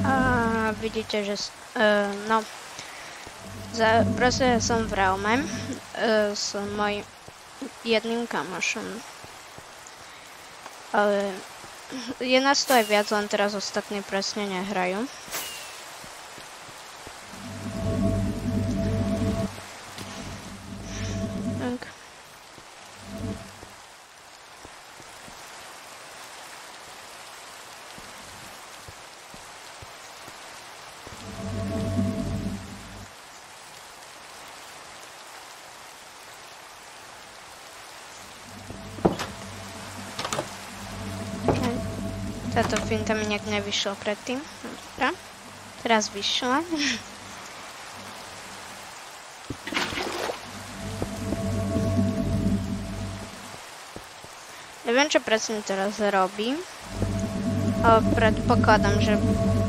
A vidíte, že no, proste som v realme s mojím jedným kamošom. Ale je nás to aj viac, len teraz ostatní presne nehrajú. Tak. Táto finta mi nejak nevyšla predtým. Dobre. Teraz vyšla. Neviem, čo presne teraz robím. Ale predpokladám, že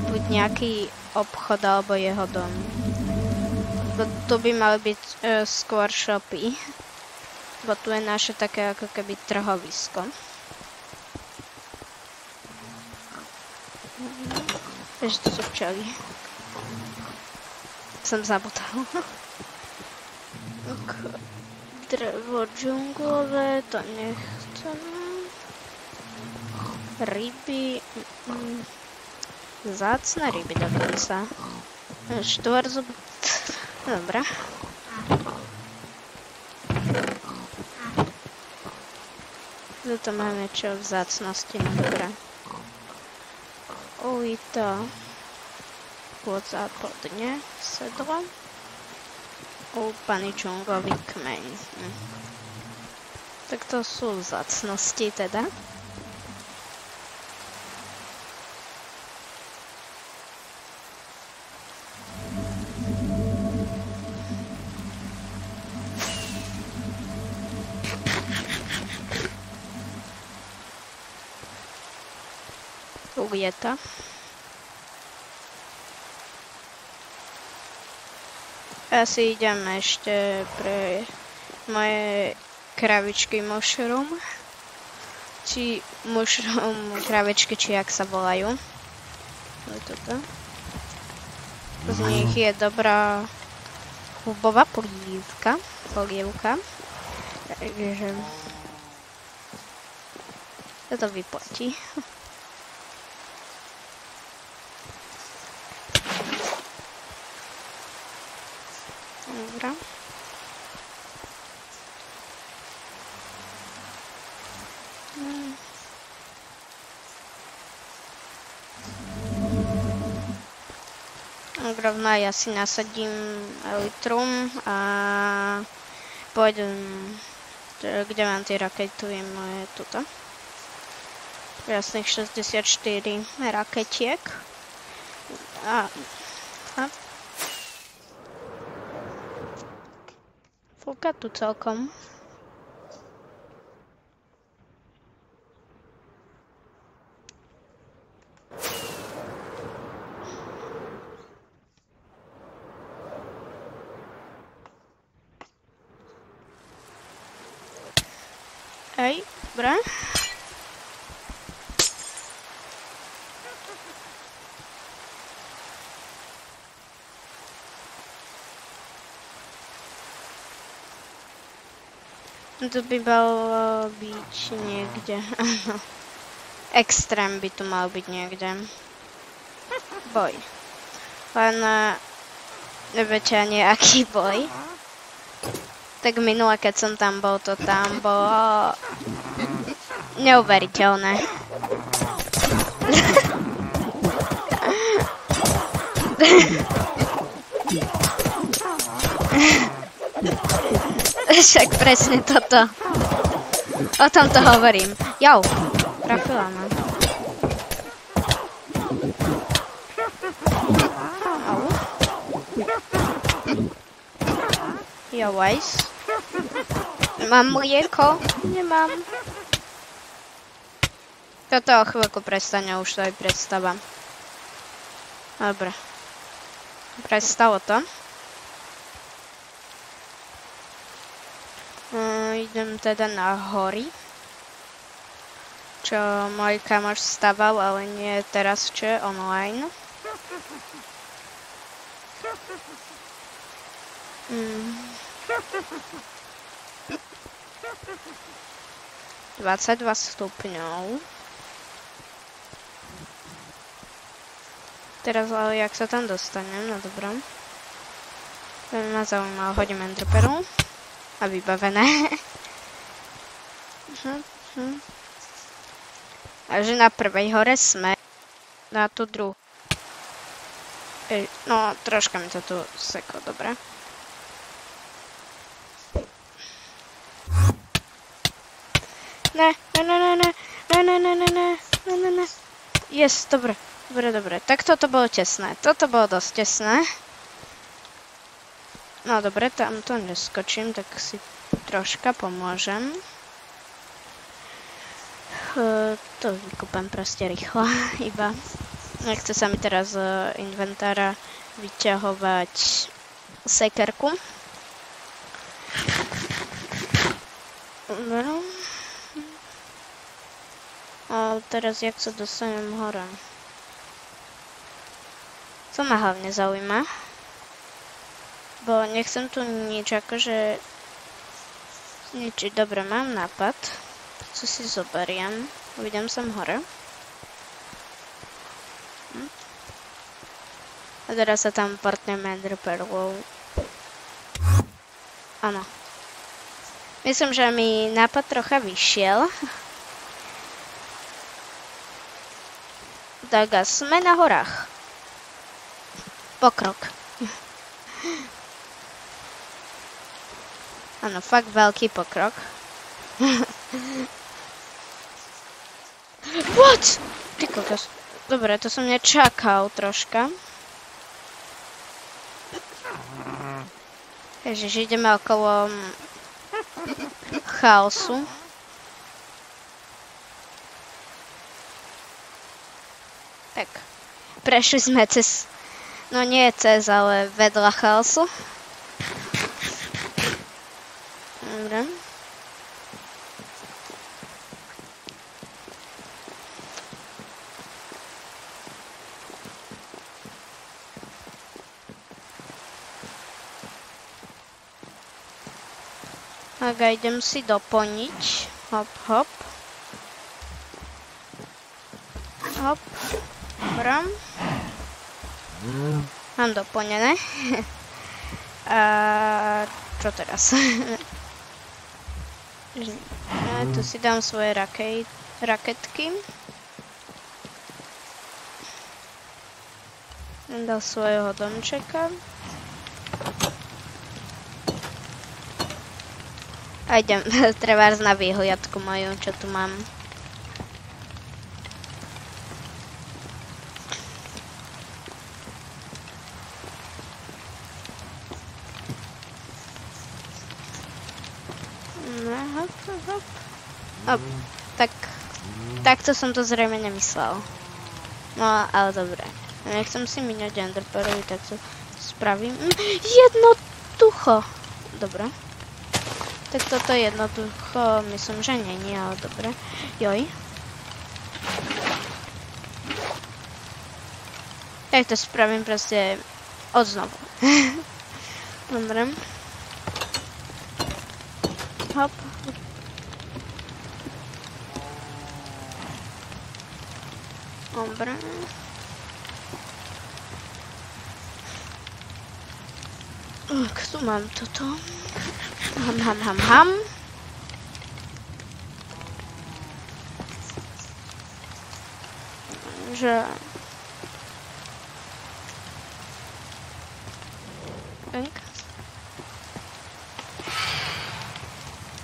buď nejaký obchod alebo jeho dom. Tu by mali byť skôr shopy. Bo tu je naše také ako keby trhovisko. Takže to sú včely. Som zabudala. Drevo džunglové, to nechcem. Ryby. Vzácne ryby dokonca. Štvorzub. Dobre. Toto máme čo vzácnosti, no dobré. Ulita pod západne sedlo. Úplný džunglový kmeň. Tak to sú vzácnosti teda. Ulieta. Asi idem ešte pre moje kravičky mushroom. Či mushroom kravičky, či jak sa volajú. Toto. Z nich je dobrá hubová polievka. Takže toto vyplatí. Dobra. Rovno ja si nasadím Elytrum a pôjdem, kde mám tie rakety, moje tuto. Jasných 64 raketiek. A fúka tu celkom. Hej, dobre. Tu by malo byť niekde, áno. Extrém by tu mal byť niekde. Boj. Len neviete ani aký boj. Tak minule, keď som tam bol, to tam bolo neuveriteľné. Však presne toto. O tomto hovorím. Jau, trafila ma. Au. Jo, wajs. Mám mlieko? Nemám. Toto o chvíľku prestane, už to aj predstava. Dobre. Prestalo to. Idem teda na hory. Čo môj kamoš staval, ale nie teraz, čo je online. Mm. 22 stupňov. Teraz ale jak sa tam dostanem, no dobrom. To ma zaujímalo, hodím enderpearl. A vybavené. A že na prvej hore sme. Na tú druhú. No, troška mi to tu seklo, dobre. Ne. Yes, dobre. Tak toto bolo tesné. Toto bolo dosť tesné. No dobre, tam to neskočím, tak si troška pomôžem. To vykúpam proste rýchlo, iba. Nechce sa mi teraz z inventára vyťahovať sekerku. Dobre. A teraz jak sa dostanem hore? To ma hlavne zaujíma. Bo nechcem tu nič akože zničiť. Dobre, mám nápad. Co si zoberiem. Uvidím sem hore. A teraz sa tam portnem enderpearlov. Áno. Myslím, že mi nápad trocha vyšiel. Tak a sme na horách. Pokrok. Áno, fakt veľký pokrok. What? Ty kokos. Dobre, to som nečakal troška. Ježiš, ideme okolo chaosu. Tak, prešli sme cez... No nie cez, ale vedľa chaosu. Dobre. Tak a idem si doplniť. Hop, hop. Hop. Dobre. Mám doplnené. A čo teraz? Tu si dám svoje raketky. Dal svojho domčeka. A idem trebárs na výhliadku moju, čo tu mám. Hop. Takto som to zrejme nemyslel. No, ale dobre. Nechcem si míňať enderpearly, tak to spravím. Jednoducho. Dobre. Tak toto jednoducho, myslím, že nie, ale dobre. Joj. Tak to spravím proste odznovu. Dobre. Hop. Dobre. Tu mám toto. Ham. Že... Tak.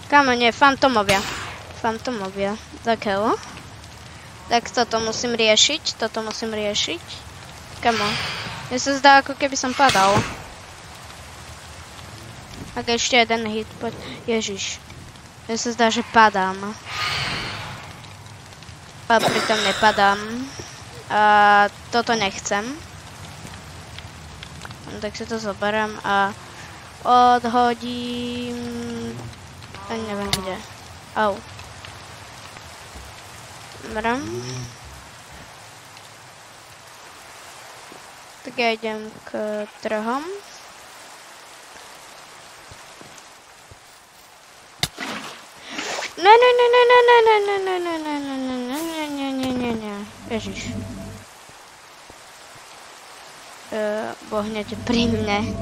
Kamo, nie, fantomovia. Takého. Tak toto musím riešiť. Kamo. Mne sa zdá, ako keby som padal. Tak ešte jeden hit, poď. Ježiš. Mne sa zdá, že padám. A pritom nepadám. A toto nechcem. Tak si to zoberiem a odhodím... Ani neviem kde. Au. Dobre. Tak ja idem k trhom. Ne. Ježiš. Bo hneď pri mne.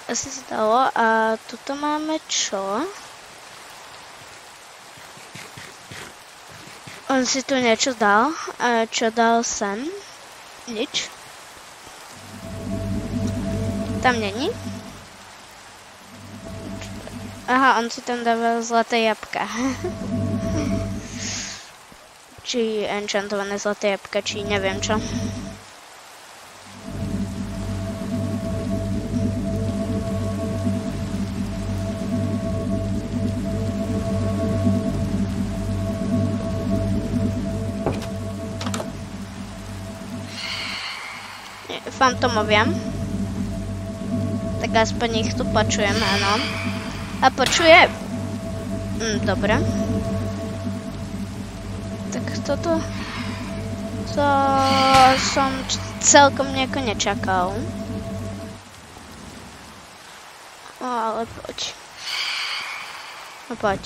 Asi stalo. A tuto máme čo? On si tu niečo dal. A čo dal sem? Nič. Tam není? Aha, on si tam dával zlaté jabka. Či enchantované zlaté jabka, či neviem čo. Fantomovia. Tak aspoň ich tu počujem, áno. A počuje... dobre. Tak toto... To som celkom nejako nečakal. O, ale poď. No poď.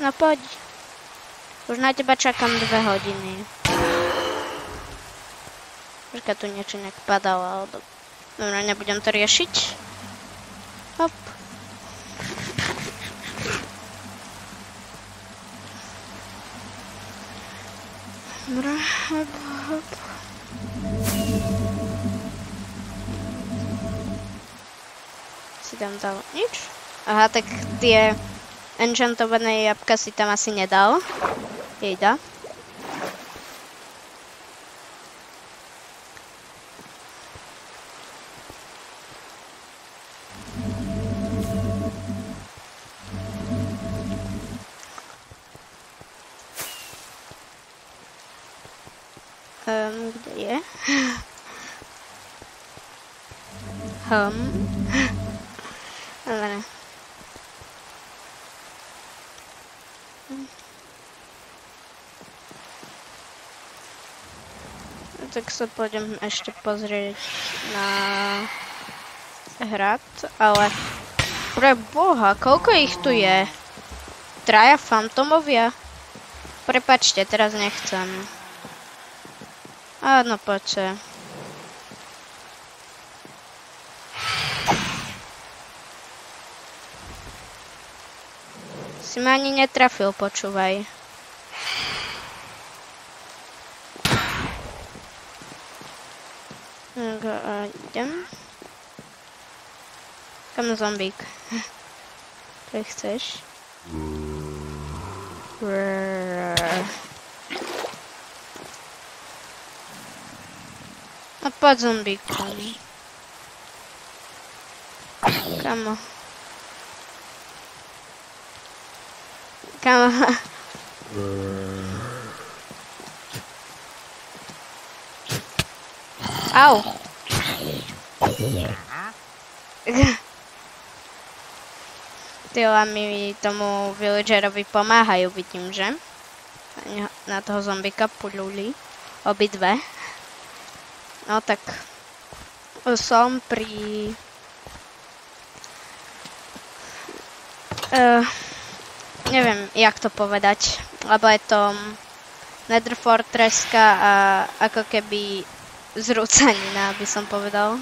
No poď. Už na teba čakám 2 hodiny. Počkaj, tu niečo nejak padalo, ale dobre, nebudem to riešiť. Hop. Dobre, hop. Si tam dal nič? Aha, tak tie enchantované jabka si tam asi nedal. Jejda. Kde je? Dobre. Tak sa pôjdem ešte pozrieť na hrad, ale pre boha, koľko ich tu je? 3 fantomovia? Prepačte, teraz nechcem. Áno, poďte. Si ma ani netrafil, počúvaj. Idem. Kam zombík? Čo chceš? No poď zombík. Kamo. Au. Tyla mi tomu villagerovi pomáhajú, vidím, že? Na toho zombika puľuli. Obidve. No tak som pri... neviem, jak to povedať, lebo je to Nether Fortresska a ako keby zrúcanina, by som povedal.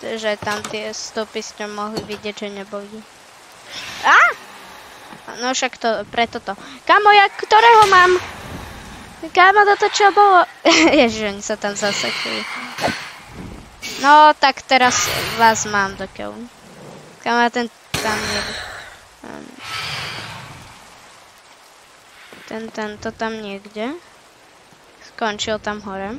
Takže tam tie stopy ste mohli vidieť, že neboli. Á! No však to, preto to. Kamo, ja ktorého mám? Kamo, toto čo bolo? Ježiš, oni sa tam zasekli. No, tak teraz vás mám do keľu. Kamo, ten tam je... Tento tam niekde. Skončil tam hore.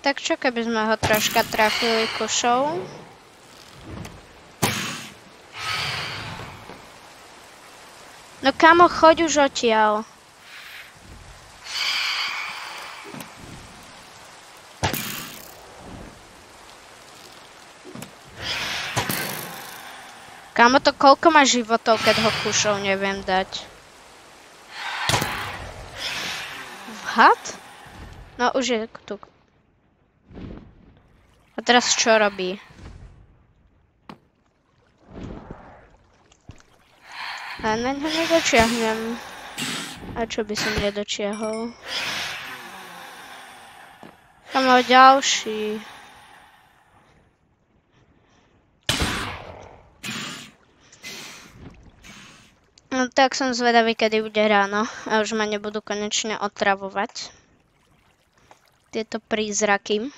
Tak čo, keby sme ho troška trafili kušou? No kamo, choď už odtiaľ. Kámo, to koľko má životov, keď ho kušou neviem dať? Vhad? No už je tu. A teraz čo robí? A na ňo nedočiahnem. A čo by som nedočiahol? Tam mal ďalší. No tak som zvedavý, kedy bude ráno a už ma nebudú konečne otravovať tieto prízraky.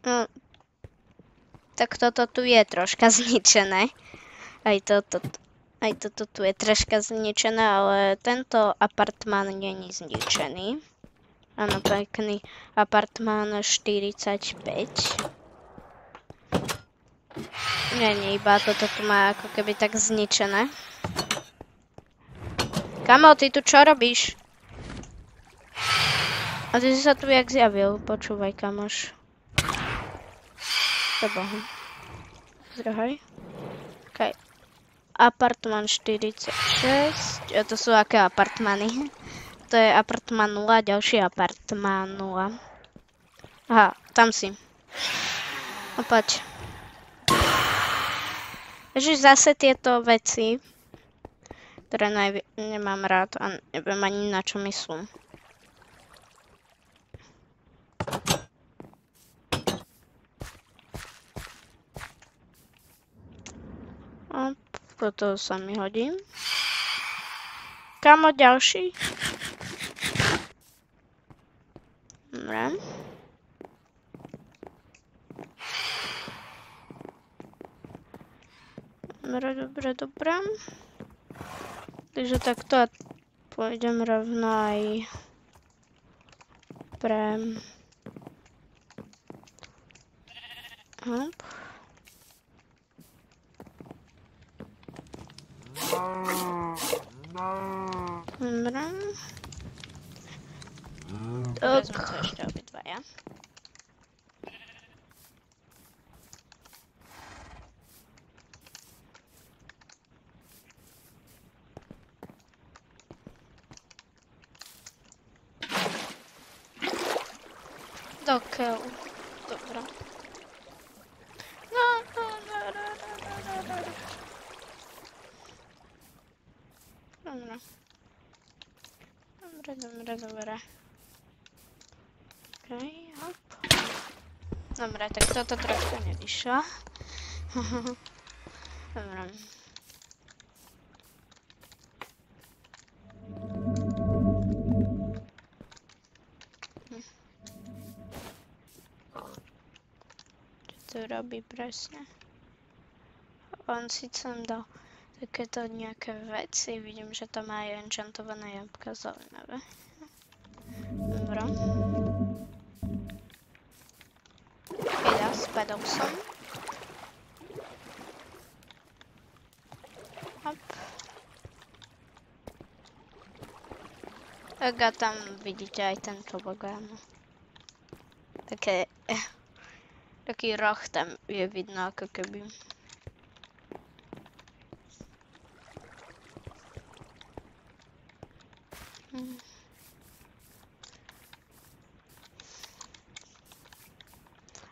No, tak toto tu je troška zničené. Aj toto tu je troška zničené, ale tento apartmán nie je zničený. Áno, pekný apartmán 45. Nie, iba toto tu má ako keby tak zničené. Kamo, ty tu čo robíš? A ty si sa tu jak zjavil, počúvaj, kamoš. To bohu. Zdrhaj. Okej. Apartmán 46. A to sú aké apartmány? To je apartmán 0 a ďalší apartmán 0. Aha, tam si. No poď. Ježiš, zase tieto veci, ktoré nemám rád a neviem ani na čo myslú. A toto sa mi hodí. Kamo ďalší? Dobre. Dobre. Takže takto a pôjdem rovno aj pre... Hop. Dobre. Vezmem to ešte obidvaja. Dokeľ. Dobre. Dobre. Okej, hop. Dobre, tak toto trošku nevyšlo. Dobre. Čo to robí presne? On síce tam dal takéto nejaké veci, vidím, že tam má aj enchantované jablka, zaujímavé. Dobre. Teda, spadol som. Hop. Tak a tam vidíte aj ten tobogán. Taký roh tam je vidno, ako keby.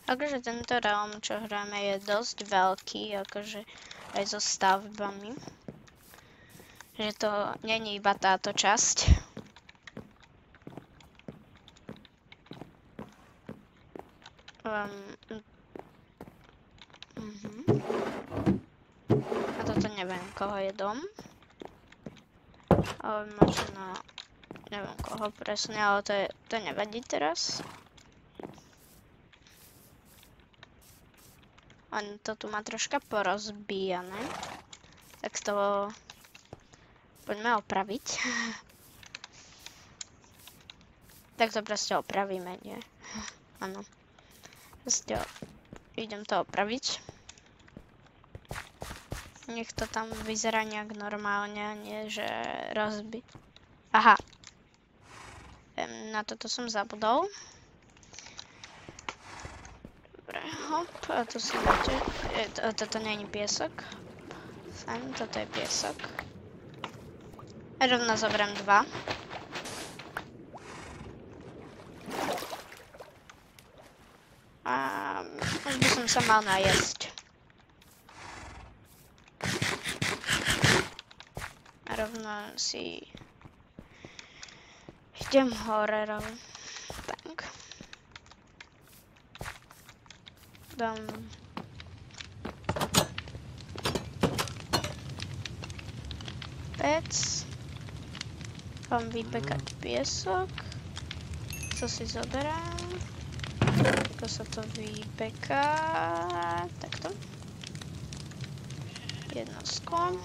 Akože tento realm, čo hráme, je dosť veľký, akože aj so stavbami. Že to není iba táto časť. A toto neviem, koho je dom. Ale možno... Neviem koho presne, ale to nevadí teraz. On to tu má troška porozbíjané. Tak to poďme opraviť. Tak to proste opravíme, nie? Áno. Proste idem to opraviť. Nech to tam vyzerá nejak normálne, nie že rozbi... Aha. Na toto som zabudol. Dobre, hop, a tu si dáte, toto nie je piesok. Sem, toto je piesok. A rovno zoberiem 2. som sa mal najesť. A rovno si idem hore rovno. Tak. Dám pec. Mám vypekať piesok. Co si zoberám. Ako sa to vypeká. Takto. Jedno sklo.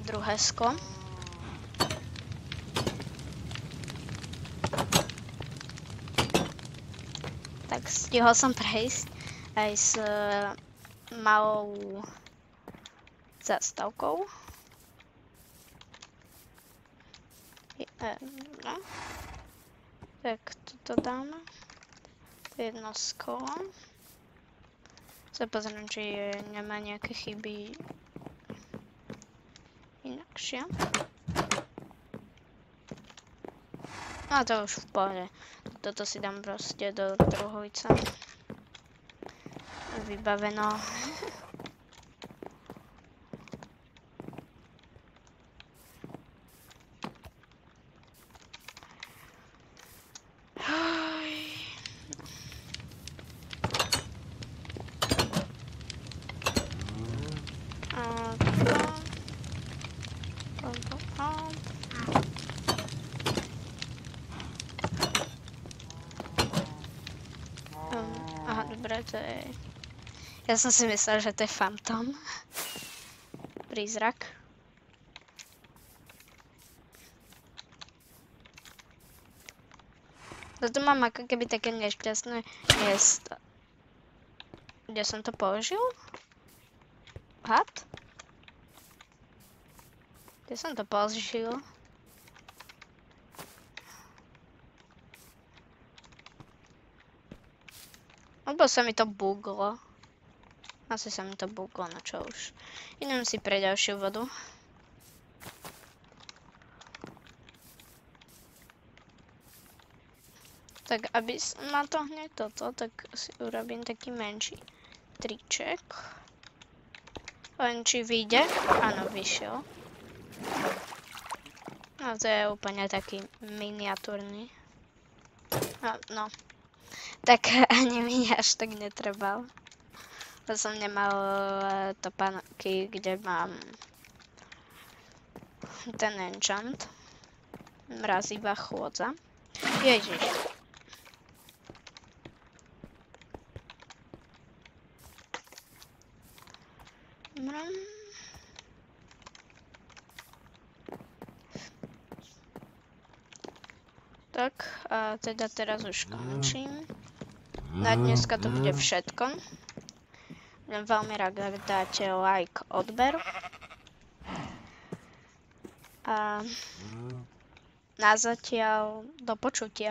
Druhé sklo. Tak stihol som prejsť aj s malou zastavkou. No. Tak toto dáme. Jedno sklo. Sa pozriem, či nemá nejaké chyby inakšie. No to už v pohode. Toto si dám proste do truhlice. Vybaveno. Aha, dobre, to je... Ja som si myslel, že to je fantom. Prízrak. Toto mám ako keby také nešťastné miesto. Kde som to položil? Had? Kde som to položil? Lebo sa mi to buglo. Asi sa mi to buglo, no čo už. Idem si pre ďalšiu vodu. Tak aby ma to hneď toto, tak si urobím taký menší triček. Len či vyjde? Áno, vyšiel. No to je úplne taký miniatúrny. No. Tak ani mi až tak netrebal. To som nemal topánky, kde mám ten enchant. Mrazivá chôdza. Ježiš. Tak, a teda teraz už končím. Na dneska to bude všetko. Budem veľmi rád, ak dáte like, odber. A na zatiaľ do počutia.